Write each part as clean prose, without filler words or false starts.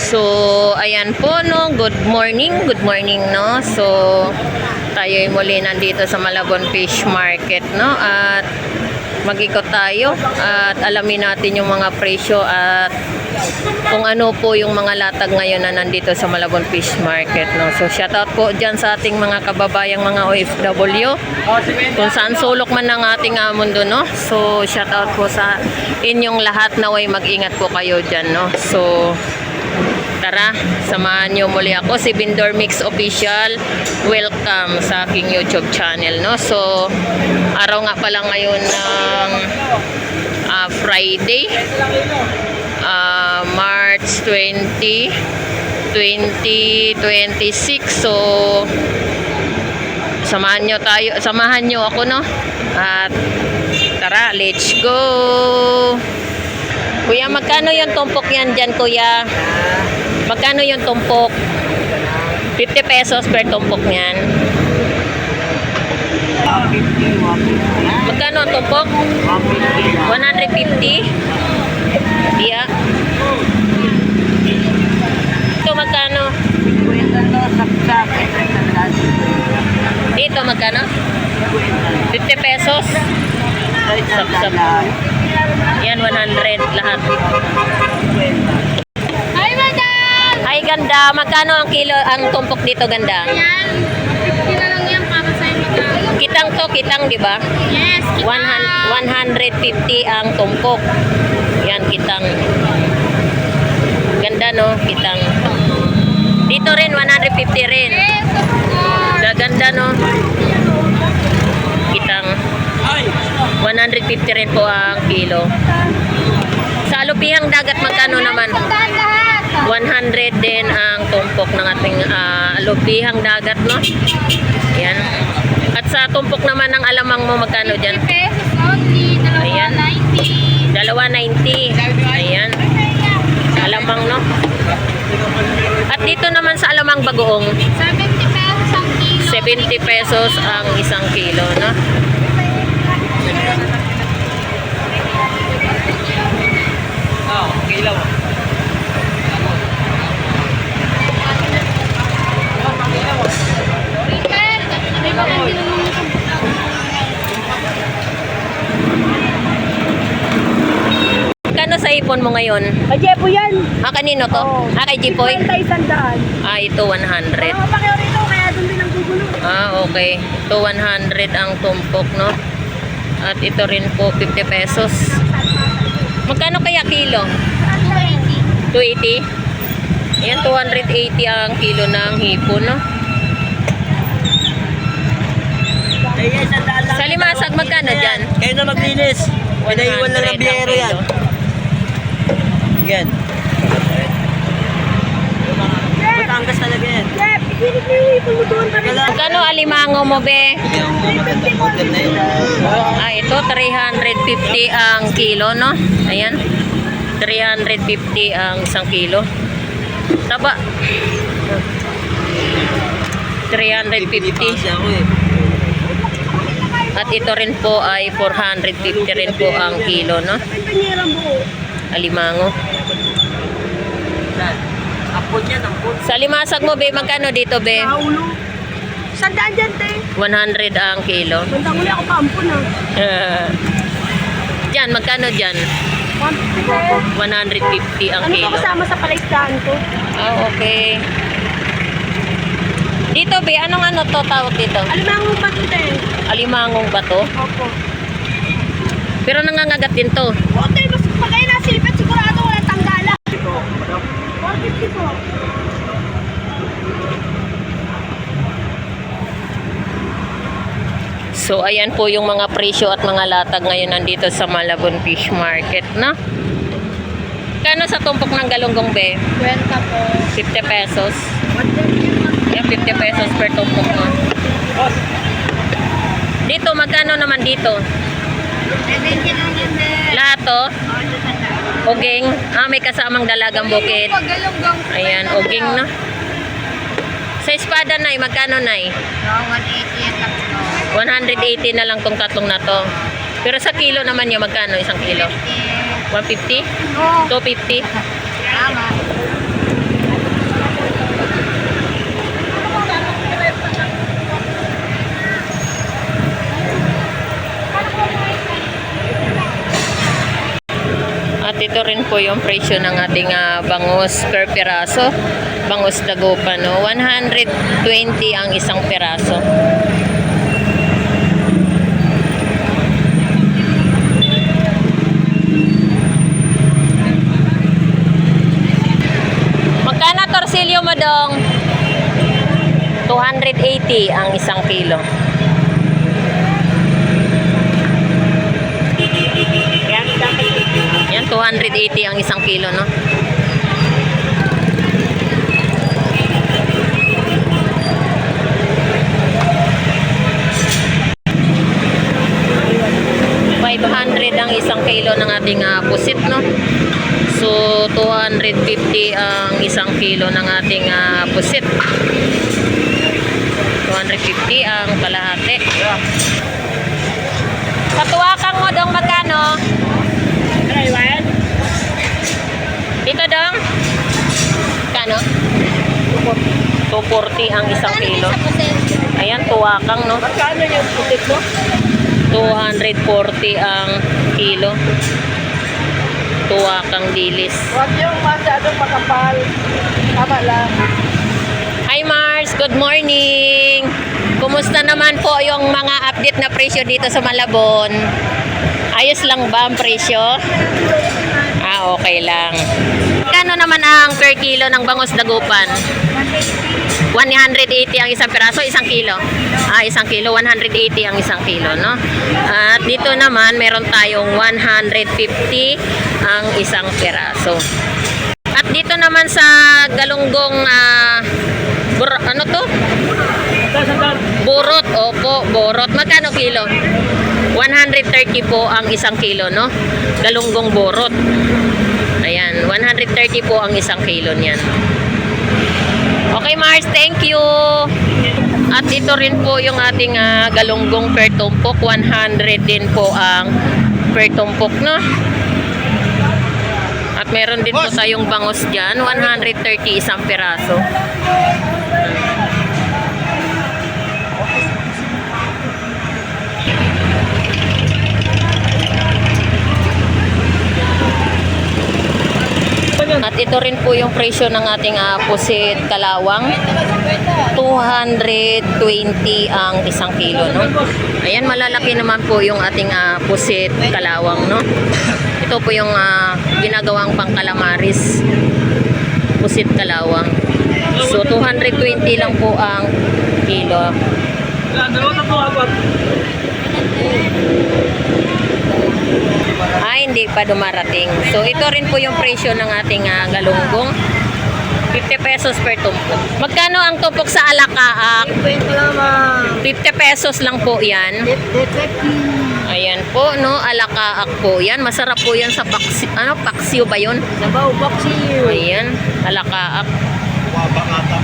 So, ayan po, no. Good morning, no. So, tayo muli nandito sa Malabon Fish Market, no. At mag-ikot tayo at alamin natin yung mga presyo at kung ano po yung mga latag ngayon na nandito sa Malabon Fish Market, no. So, shoutout po dyan sa ating mga kababayang mga OFW kung saan sulok man ng ating mundo, no. So, shoutout po sa inyong lahat, naway mag-ingat po kayo dyan, no. So, tara, samahan nyo muli ako, si Bindor Mix Official. Welcome sa aking YouTube channel, no. So, araw nga pala ngayon ng Friday, March 20, 2026. So, samahan nyo ako, no. At tara, let's go. Kuya, magkano yung tumpok yan dyan, kuya? Magkano yung tumpok? 50 pesos per tumpok niyan. Magkano ang tumpok? 150? Yeah. Ito magkano? Dito magkano? 50 pesos? Sap-sap. Yan, 100 lahat. Hi, madam! Ay, ganda. Magkano ang kilo, ang tumpok dito, ganda? Ayan, 50 na lang yan para sa inyo. Kitang to, kitang, di ba? Yes, kita. 150 ang tumpok. Yan, kitang. Ganda, no? Kitang. Dito rin, 150 rin. Yes, of course. Ganda, no? Kitang. 150 rin po ang kilo. Sa alupihang dagat, magkano naman? Tandaan lahat. 100 din ang tumpok ng ating alupihang dagat, no? Yan. At sa tumpok naman ng alamang mo, magkano dyan? 50 pesos only. Ayan. 290. 290. Ayan. Alamang, no? At dito naman sa alamang bagoong, 70 pesos ang kilo. 70 pesos ang isang kilo, no? Kano sa ipon mo ngayon? Kay Jepo yan. Kanino to? Oo. Kay Jipoy? 100. Ito 100. Mga pakyo rito, kaya doon din ang gugulo. Okay. Ito 100 ang tumpok, no? At ito rin po 50 pesos. Magkano kaya kilo? 280. Ayan, 280 ang kilo ng hipon, no? Sa limasag, magkano dyan? Kayo na maglinis. Pinaiwan lang ng 100 biyero ang yan. kilo. Yan. Batangas talaga yan. Jep, ikinig niyo yung ipon mo doon pa rin. Magkano alimango mo, be? Bigyan mo magandang order na yun. Ito 350 ang kilo, no? Ayan. 350 ang isang kilo. Taba. 350. Kasi ako eh. At ito rin po ay 450 rin po ang kilo, no? Ang banyerang buo. Alimango. Ampun yan, ampun. Sa limasag mo, be, magkano dito, be? Naulo. Sandaan dyan, te. 100 ang kilo. Bandang uli ako pa ampun, ha. Diyan, magkano dyan? 150 pesos. 150 ang Ano kilo. ba kasama sa palaisdaan ko? Okay. Dito, be, anong to tawag dito? Alimangong pa to, te. Alimangong ba to? Opo. Pero nangangagat din to. O, te, mas pag kayo nasilipet, sigurado walang tanggala. 450 po. So, ayan po yung mga presyo at mga latag ngayon nandito sa Malabon Fish Market, na. Kano sa tumpok ng galunggong, be? 20 po. 50 pesos. Yan, 50 pesos per tumpok, no? Dito, magkano naman dito? 70 lang yan, be. Lahat to? Oging. May kasamang dalagang bukid. Paggalunggong. Ayan, oging, no? Sa espada, nay, magkano, nay? 180 yan tatlo. 180 na lang tong tatlong na to. Pero sa kilo naman yung magkano isang kilo? 150? Oo. 250? Tama. ito rin po yung presyo ng ating bangus per piraso. Bangus dagupan, no? 120 ang isang piraso. Magkano torsilyo mo, dong? 280 ang isang kilo. Yan, 280 ang isang kilo, no? $500 ang isang kilo ng ating pusit, no? So, 250 ang isang kilo ng ating pusit. 250 ang kalahati. Sa tuwakang mo, dong, magkano? Dito, dong? Kano? 240 ang isang kilo. Ayan, tuwakang, no? Magkano yung putik mo? 240 ang kilo. Tuwakang dilis. Huwag yung masyadong makapal. Tama lang. Hi Mars, good morning. Kumusta naman po yung mga update na presyo dito sa Malabon? Ayos lang ba ang presyo? Okay lang. Kano naman ang per kilo ng bangus dagupan? 180 ang isang piraso, isang kilo. Isang kilo, 180 ang isang kilo, no? At dito naman, meron tayong 150 ang isang piraso. At dito naman sa galunggong, ano to? Burot, opo, burot. Magkano kilo? 130 po ang isang kilo, no? Galunggong burot. Ayan, 130 po ang isang kilo niyan. Okay, Mars, thank you. At ito rin po yung ating galunggong per tumpok. 100 din po ang per tumpok, no? At meron din po tayong bangus dyan. 130 isang piraso. At ito rin po yung presyo ng ating pusit kalawang. 220 ang isang kilo, no? Ayan, malalaki naman po yung ating pusit kalawang, no? Ito po yung ginagawang pangkalamaris. Pusit kalawang. So, 220 lang po ang kilo. Hindi pa dumarating. So, ito rin po yung presyo ng ating galunggong. 50 pesos per tumpok. Magkano ang tumpok sa alakaak? 50 pesos lang po yan. Ayan po, no? Alakaak po yan. Masarap po yan sa paksiw. Ano? Paksiw ba yun? Sabaw, paksiw. Ayan, alakaak.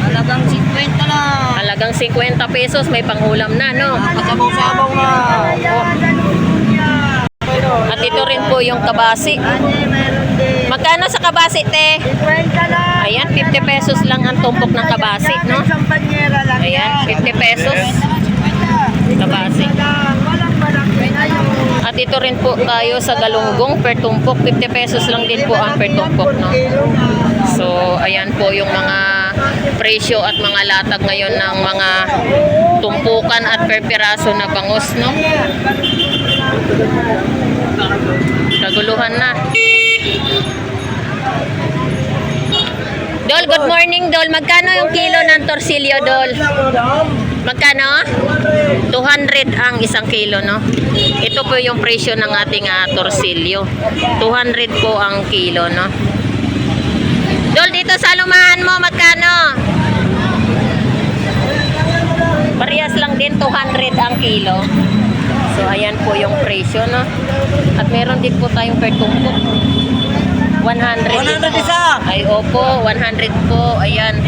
Halagang 50 lang. Halagang 50 pesos. May pangulam na, no? Kasabaw-sabaw na. At ito rin po yung kabasi. Magkano sa kabasi, te? Ayan, 50 pesos lang ang tumpok ng kabasi, no? Ayan, 50 pesos. Kabasi. At ito rin po tayo sa galunggong per tumpok. 50 pesos lang din po ang per tumpok, no? So, ayan po yung mga presyo at mga latag ngayon ng mga tumpukan at per piraso na bangus, no? Kaguluhan na. Dol, good morning, Dol. Magkano yung kilo ng torsilyo, Dol? Magkano? 200 ang isang kilo, no? Ito po yung presyo ng ating torsilyo. 200 po ang kilo, no? Dol, dito sa lumahan mo, magkano? Parehas lang din, 200 ang kilo. So, ayan po yung presyo, no? At meron din po tayong per tumpok. 100 isa. Ay, opo, 100 po. Ayan.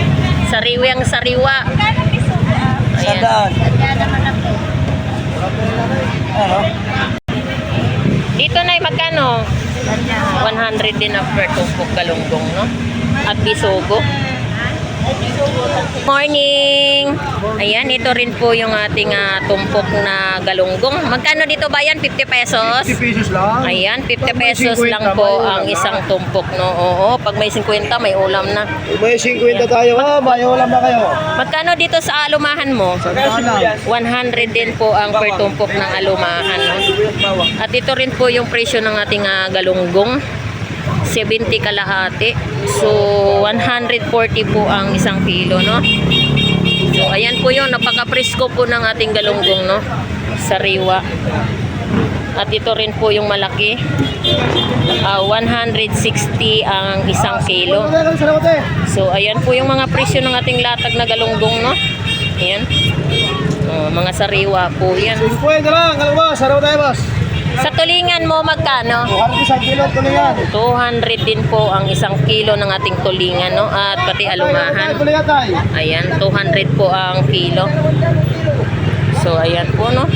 Sariwang sariwa. Ayan. Dito na magkano? 100 din ang per tumpok galunggong, no? At bisogo. Morning! Ayan, ito rin po yung ating tumpok na galunggong. Magkano dito ba yan? 50 pesos? 50 pesos lang. Ayan, 50 Pag may pesos 50, lang po may ang ulam isang na. tumpok, no? Oo, pag may 50, may ulam na. May 50 tayo. May ulam na kayo. Magkano dito sa alumahan mo? Saan lang? 100 din po ang per tumpok ng alumahan, no? At ito rin po yung presyo ng ating galunggong. 70 kalahati. So, 140 po ang isang kilo, no? So, ayan po yun. Napaka-presko po ng ating galunggong, no? Sariwa. At ito rin po yung malaki. 160 ang isang kilo. So, ayan po yung mga presyo ng ating latag na galunggong, no? Ayan. Mga sariwa po yan. 50 lang. Alam mo, saraw tayo, boss. Sa tulingan mo, magkano? 200 isang kilo. Tuloy yan. 200 din po ang isang kilo ng ating tulingan, no? At pati alumahan. Tuloy yan tayo. Ayan, 200 po ang kilo. So, ayan po, no?